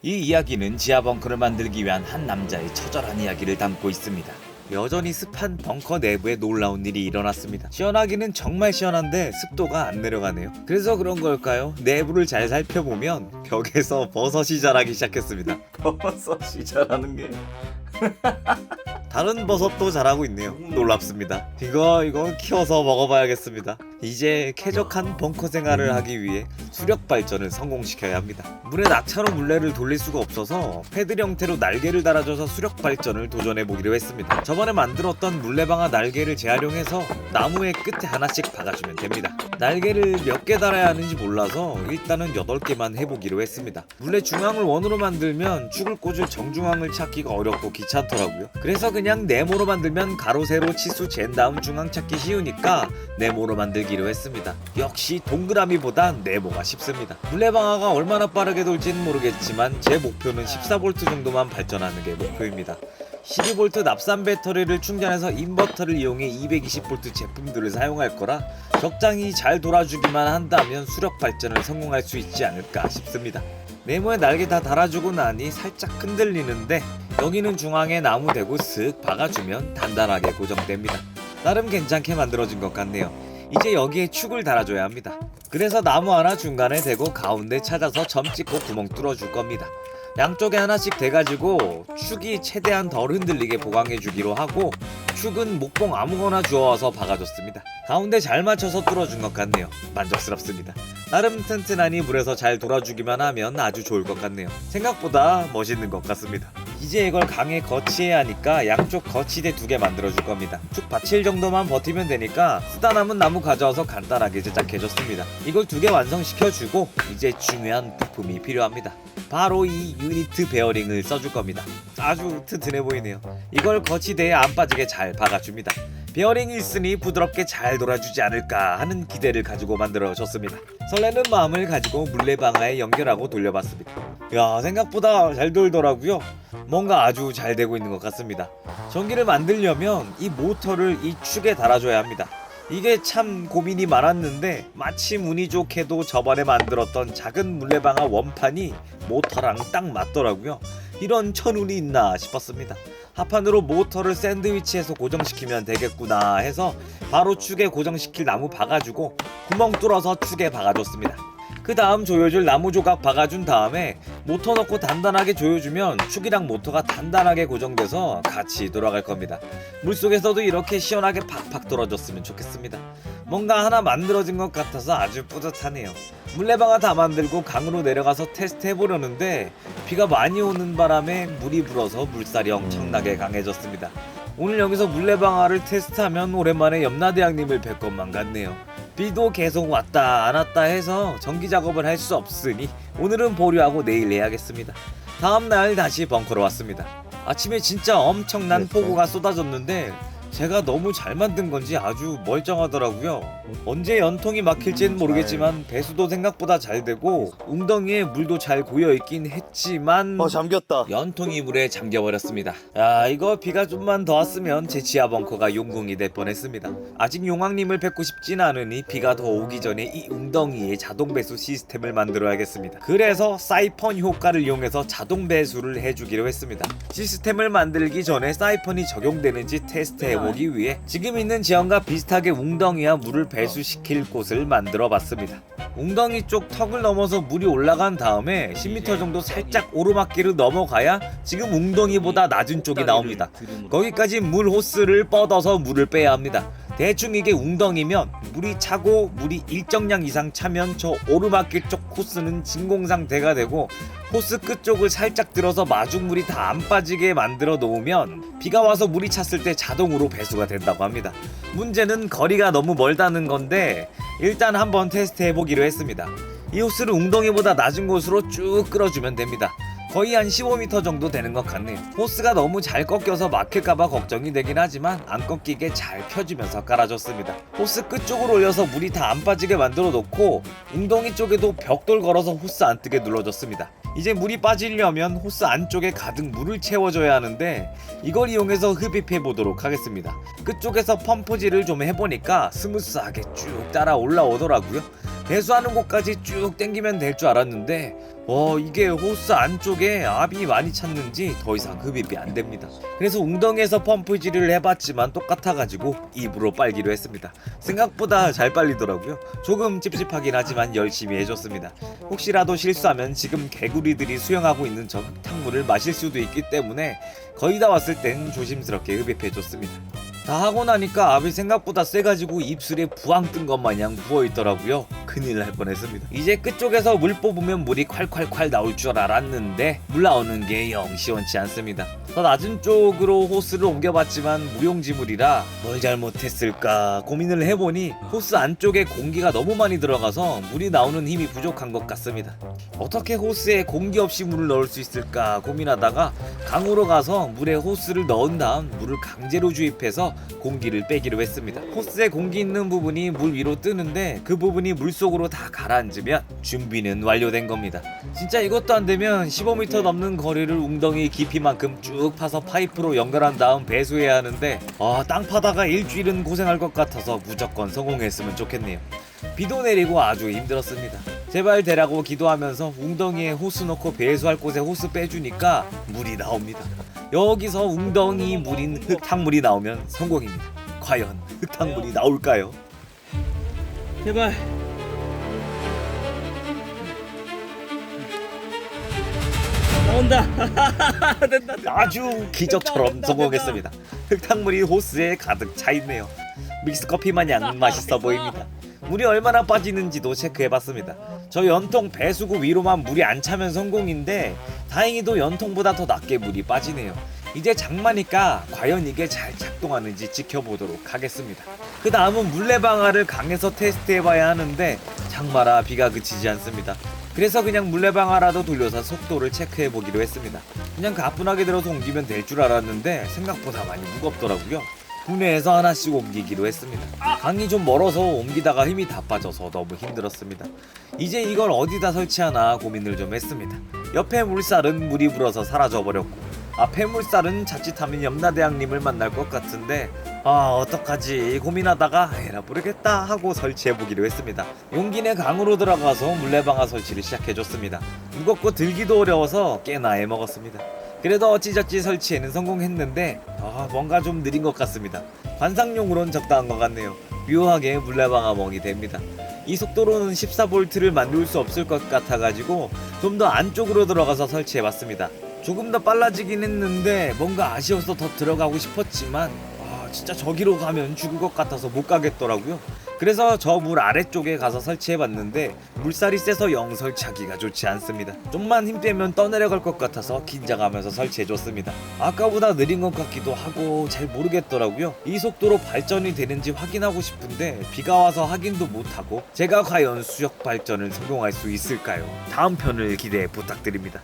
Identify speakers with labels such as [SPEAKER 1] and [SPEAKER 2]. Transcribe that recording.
[SPEAKER 1] 이 이야기는 지하 벙커를 만들기 위한 한 남자의 처절한 이야기를 담고 있습니다. 여전히 습한 벙커 내부에 놀라운 일이 일어났습니다. 시원하기는 정말 시원한데 습도가 안 내려가네요. 그래서 그런 걸까요? 내부를 잘 살펴보면 벽에서 버섯이 자라기 시작했습니다.
[SPEAKER 2] 버섯이 자라는 게
[SPEAKER 1] 다른 버섯도 자라고 있네요. 놀랍습니다. 이거 키워서 먹어봐야겠습니다. 이제 쾌적한 벙커 생활을 하기 위해 수력 발전을 성공시켜야 합니다. 물에 낙차로 물레를 돌릴 수가 없어서 패드 형태로 날개를 달아줘서 수력 발전을 도전해보기로 했습니다. 저번에 만들었던 물레방아 날개를 재활용해서 나무의 끝에 하나씩 박아주면 됩니다. 날개를 몇 개 달아야 하는지 몰라서 일단은 8개만 해보기로 했습니다. 물레 중앙을 원으로 만들면 축을 꽂을 정중앙을 찾기가 어렵고 귀찮더라고요. 그래서 그냥 네모로 만들면 가로 세로 치수 잰 다음 중앙 찾기 쉬우니까 네모로 만들기로 했습니다. 역시 동그라미보다 네모가 쉽습니다. 물레방아가 얼마나 빠르게 돌지는 모르겠지만 제 목표는 14V 정도만 발전하는 게 목표입니다. 12V 납산 배터리를 충전해서 인버터를 이용해 220V 제품들을 사용할 거라 적당히 잘 돌아주기만 한다면 수력 발전을 성공할 수 있지 않을까 싶습니다. 네모에 날개 다 달아주고 나니 살짝 흔들리는데 여기는 중앙에 나무 대고 슥 박아주면 단단하게 고정됩니다. 나름 괜찮게 만들어진 것 같네요. 이제 여기에 축을 달아줘야 합니다. 그래서 나무 하나 중간에 대고 가운데 찾아서 점 찍고 구멍 뚫어줄 겁니다. 양쪽에 하나씩 대가지고 축이 최대한 덜 흔들리게 보강해주기로 하고 축은 목봉 아무거나 주워와서 박아줬습니다. 가운데 잘 맞춰서 뚫어준 것 같네요. 만족스럽습니다. 나름 튼튼하니 물에서 잘 돌아주기만 하면 아주 좋을 것 같네요. 생각보다 멋있는 것 같습니다. 이제 이걸 강에 거치해야 하니까 양쪽 거치대 2개 만들어줄 겁니다. 축 받칠 정도만 버티면 되니까 쓰다 남은 나무 가져와서 간단하게 제작해줬습니다. 이걸 2개 완성시켜주고 이제 중요한 부품이 필요합니다. 바로 이 유니트 베어링을 써줄 겁니다. 아주 튼튼해 보이네요. 이걸 거치대에 안 빠지게 잘 박아줍니다. 베어링이 있으니 부드럽게 잘 돌아주지 않을까 하는 기대를 가지고 만들어졌습니다. 설레는 마음을 가지고 물레방아에 연결하고 돌려봤습니다. 야, 생각보다 잘 돌더라고요. 뭔가 아주 잘 되고 있는 것 같습니다. 전기를 만들려면 이 모터를 이 축에 달아줘야 합니다. 이게 참 고민이 많았는데 마침 운이 좋게도 저번에 만들었던 작은 물레방아 원판이 모터랑 딱 맞더라고요. 이런 천운이 있나 싶었습니다. 하판으로 모터를 샌드위치해서 고정시키면 되겠구나 해서 바로 축에 고정시킬 나무 박아주고 구멍 뚫어서 축에 박아줬습니다. 그 다음 조여줄 나무 조각 박아준 다음에 모터 넣고 단단하게 조여주면 축이랑 모터가 단단하게 고정돼서 같이 돌아갈 겁니다. 물속에서도 이렇게 시원하게 팍팍 돌아줬으면 좋겠습니다. 뭔가 하나 만들어진 것 같아서 아주 뿌듯하네요. 물레방아 다 만들고 강으로 내려가서 테스트 해보려는데 비가 많이 오는 바람에 물이 불어서 물살이 엄청나게 강해졌습니다. 오늘 여기서 물레방아를 테스트하면 오랜만에 염라대왕님을 뵐 것만 같네요. 비도 계속 왔다 안 왔다 해서 전기 작업을 할 수 없으니 오늘은 보류하고 내일 해야겠습니다. 다음날 다시 벙커로 왔습니다. 아침에 진짜 엄청난 폭우가 쏟아졌는데 제가 너무 잘 만든 건지 아주 멀쩡하더라고요. 언제 연통이 막힐지는 모르겠지만 배수도 생각보다 잘 되고 웅덩이에 물도 잘 고여있긴 했지만
[SPEAKER 2] 잠겼다.
[SPEAKER 1] 연통이 물에 잠겨버렸습니다. 야, 이거 비가 좀만 더 왔으면 제 지하 벙커가 용궁이 될 뻔했습니다. 아직 용왕님을 뵙고 싶진 않으니 비가 더 오기 전에 이 웅덩이에 자동 배수 시스템을 만들어야겠습니다. 그래서 사이펀 효과를 이용해서 자동 배수를 해주기로 했습니다. 시스템을 만들기 전에 사이펀이 적용되는지 테스트해보기 위해 지금 있는 지형과 비슷하게 웅덩이와 물을 배수시킬 곳을 만들어 봤습니다. 웅덩이 쪽 턱을 넘어서 물이 올라간 다음에 10m 정도 살짝 오르막길을 넘어가야 지금 웅덩이보다 낮은 쪽이 나옵니다. 거기까지 물 호스를 뻗어서 물을 빼야 합니다. 대충 이게 웅덩이면 물이 차고 물이 일정량 이상 차면 저 오르막길 쪽 호스는 진공 상태가 되고 호스 끝쪽을 살짝 들어서 마중물이 다 안 빠지게 만들어 놓으면 비가 와서 물이 찼을 때 자동으로 배수가 된다고 합니다. 문제는 거리가 너무 멀다는 건데 일단 한번 테스트 해보기로 했습니다. 이 호스를 웅덩이보다 낮은 곳으로 쭉 끌어주면 됩니다. 거의 한 15m 정도 되는 것 같네요. 호스가 너무 잘 꺾여서 막힐까봐 걱정이 되긴 하지만 안 꺾이게 잘 펴주면서 깔아줬습니다. 호스 끝쪽으로 올려서 물이 다 안 빠지게 만들어 놓고 웅덩이 쪽에도 벽돌 걸어서 호스 안 뜨게 눌러줬습니다. 이제 물이 빠지려면 호스 안쪽에 가득 물을 채워줘야 하는데 이걸 이용해서 흡입해 보도록 하겠습니다. 끝쪽에서 펌프질을 좀 해보니까 스무스하게 쭉 따라 올라오더라고요. 배수하는 곳까지 쭉 당기면 될 줄 알았는데 이게 호스 안쪽에 압이 많이 찼는지 더 이상 흡입이 안 됩니다. 그래서 웅덩이에서 펌프질을 해봤지만 똑같아가지고 입으로 빨기로 했습니다. 생각보다 잘 빨리더라고요. 조금 찝찝하긴 하지만 열심히 해줬습니다. 혹시라도 실수하면 지금 개구리들이 수영하고 있는 저 흙탕물을 마실 수도 있기 때문에 거의 다 왔을 땐 조심스럽게 흡입해줬습니다. 다 하고 나니까 압이 생각보다 세가지고 입술에 부항 뜬 것 마냥 부어있더라고요. 큰일 날 뻔했습니다. 이제 끝쪽에서 물 뽑으면 물이 콸콸콸 나올 줄 알았는데 물 나오는 게 영 시원치 않습니다. 더 낮은 쪽으로 호스를 옮겨봤지만 무용지물이라 뭘 잘못했을까 고민을 해보니 호스 안쪽에 공기가 너무 많이 들어가서 물이 나오는 힘이 부족한 것 같습니다. 어떻게 호스에 공기 없이 물을 넣을 수 있을까 고민하다가 강으로 가서 물에 호스를 넣은 다음 물을 강제로 주입해서 공기를 빼기로 했습니다. 호스에 공기 있는 부분이 물 위로 뜨는데 그 부분이 물속으로 다 가라앉으면 준비는 완료된 겁니다. 진짜 이것도 안 되면 15m 넘는 거리를 웅덩이 깊이만큼 쭉 파서 파이프로 연결한 다음 배수해야 하는데 땅 파다가 일주일은 고생할 것 같아서 무조건 성공했으면 좋겠네요. 비도 내리고 아주 힘들었습니다. 제발 되라고 기도하면서 웅덩이에 호스 넣고 배수할 곳에 호스 빼주니까 물이 나옵니다. 여기서 웅덩이 물인 흙탕물이 나오면 성공입니다. 과연 흙탕물이 나올까요?
[SPEAKER 3] 제발. 나온다. 된다.
[SPEAKER 1] 아주 기적처럼 성공했습니다. 흙탕물이 호스에 가득 차 있네요. 믹스커피 마냥 맛있어 보입니다. 물이 얼마나 빠지는지도 체크해봤습니다. 저 연통 배수구 위로만 물이 안 차면 성공인데 다행히도 연통보다 더 낮게 물이 빠지네요. 이제 장마니까 과연 이게 잘 작동하는지 지켜보도록 하겠습니다. 그 다음은 물레방아를 강에서 테스트해봐야 하는데 장마라 비가 그치지 않습니다. 그래서 그냥 물레방아라도 돌려서 속도를 체크해보기로 했습니다. 그냥 가뿐하게 들어서 옮기면 될 줄 알았는데 생각보다 많이 무겁더라고요. 국내에서 하나씩 옮기기로 했습니다. 강이 좀 멀어서 옮기다가 힘이 다 빠져서 너무 힘들었습니다. 이제 이걸 어디다 설치하나 고민을 좀 했습니다. 옆에 물살은 물이 불어서 사라져버렸고 앞에 물살은 자칫하면 염라대왕님을 만날 것 같은데 어떡하지 고민하다가 에라 모르겠다 하고 설치해보기로 했습니다. 용기 내 강으로 들어가서 물레방아 설치를 시작해줬습니다. 무겁고 들기도 어려워서 꽤나 애먹었습니다. 그래도 어찌저찌 설치에는 성공했는데 뭔가 좀 느린 것 같습니다. 관상용으론 적당한 것 같네요. 묘하게 물레방아 멍이 됩니다. 이 속도로는 14V를 만들 수 없을 것 같아가지고 좀 더 안쪽으로 들어가서 설치해봤습니다. 조금 더 빨라지긴 했는데 뭔가 아쉬워서 더 들어가고 싶었지만 진짜 저기로 가면 죽을 것 같아서 못 가겠더라고요. 그래서 저 물 아래쪽에 가서 설치해봤는데 물살이 세서 영 설치하기가 좋지 않습니다. 좀만 힘 빼면 떠내려갈 것 같아서 긴장하면서 설치해줬습니다. 아까보다 느린 것 같기도 하고 잘 모르겠더라고요. 이 속도로 발전이 되는지 확인하고 싶은데 비가 와서 확인도 못하고 제가 과연 수력 발전을 성공할 수 있을까요? 다음 편을 기대 부탁드립니다.